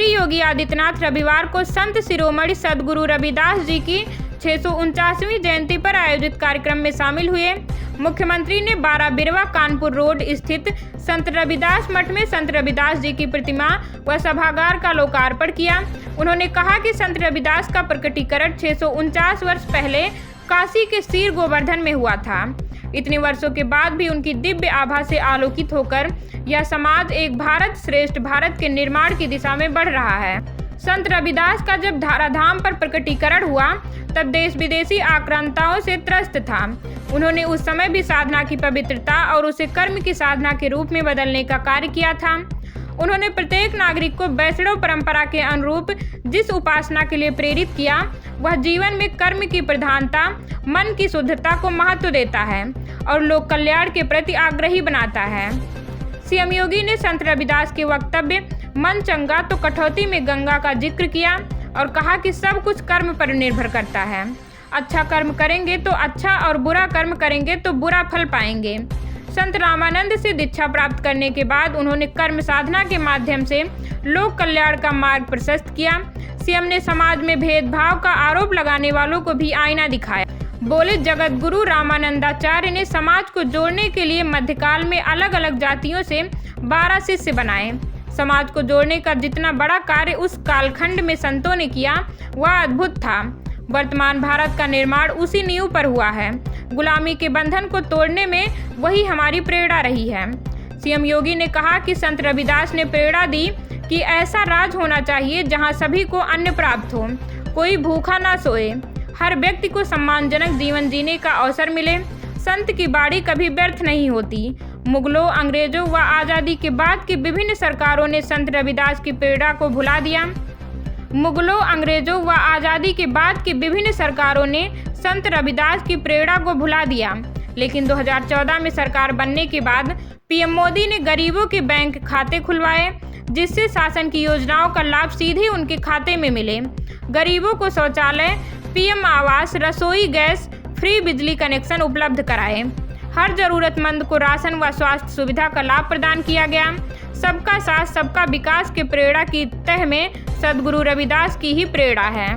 मुख्यमंत्री योगी आदित्यनाथ रविवार को संत शिरोमणि सद्गुरु रविदास जी की 649वीं जयंती पर आयोजित कार्यक्रम में शामिल हुए। मुख्यमंत्री ने 12 बिरवा कानपुर रोड स्थित संत रविदास मठ में संत रविदास जी की प्रतिमा व सभागार का लोकार्पण किया। उन्होंने कहा कि संत रविदास का प्रकटीकरण 649 वर्ष पहले काशी के सीर गोवर्धन में हुआ था। इतने वर्षों के बाद भी उनकी दिव्य आभा से आलोकित होकर यह समाज एक भारत श्रेष्ठ भारत के निर्माण की दिशा में बढ़ रहा है। संत रविदास का जब धराधाम पर प्रकटीकरण हुआ तब देश विदेशी आक्रांताओं से त्रस्त था। उन्होंने उस समय भी साधना की पवित्रता और उसे कर्म की साधना के रूप में बदलने का कार्य किया था। उन्होंने प्रत्येक नागरिक को वैष्णव परंपरा के अनुरूप जिस उपासना के लिए प्रेरित किया वह जीवन में कर्म की प्रधानता, मन की शुद्धता को महत्व देता है और लोक कल्याण के प्रति आग्रही बनाता है। सीएम योगी ने संत रविदास के वक्तव्य मन चंगा तो कटौती में गंगा का जिक्र किया और कहा कि सब कुछ कर्म पर निर्भर करता है। अच्छा कर्म करेंगे तो अच्छा और बुरा कर्म करेंगे तो बुरा फल पाएंगे। संत रामानंद से दीक्षा प्राप्त करने के बाद उन्होंने कर्म साधना के माध्यम से लोक कल्याण का मार्ग प्रशस्त किया। सीएम ने समाज में भेदभाव का आरोप लगाने वालों को भी आईना दिखाया। बोले, जगत गुरु रामानंदाचार्य ने समाज को जोड़ने के लिए मध्यकाल में अलग अलग जातियों से 12 शिष्य बनाए। समाज को जोड़ने का जितना बड़ा कार्य उस कालखंड में संतों ने किया वह अद्भुत था। वर्तमान भारत का निर्माण उसी नींव पर हुआ है। गुलामी के बंधन को तोड़ने में वही हमारी प्रेरणा रही है। सीएम योगी ने कहा कि संत रविदास ने प्रेरणा दी कि ऐसा राज होना चाहिए जहां सभी को अन्न प्राप्त हो, कोई भूखा ना सोए, हर व्यक्ति को सम्मानजनक जीवन जीने का अवसर मिले। संत की बाणी कभी व्यर्थ नहीं होती। मुगलों, अंग्रेजों व आज़ादी के बाद की विभिन्न सरकारों ने संत रविदास की प्रेरणा को भुला दिया। मुगलों, अंग्रेजों व आज़ादी के बाद की विभिन्न सरकारों ने संत रविदास की प्रेरणा को भुला दिया। लेकिन 2014 में सरकार बनने के बाद पीएम मोदी ने गरीबों के बैंक खाते खुलवाए, जिससे शासन की योजनाओं का लाभ सीधे उनके खाते में मिले। गरीबों को शौचालय, पीएम आवास, रसोई गैस, फ्री बिजली कनेक्शन उपलब्ध कराए। हर जरूरतमंद को राशन व स्वास्थ्य सुविधा का लाभ प्रदान किया गया। सबका साथ सबका विकास के प्रेरणा की तह में सद्गुरु रविदास की ही प्रेरणा है।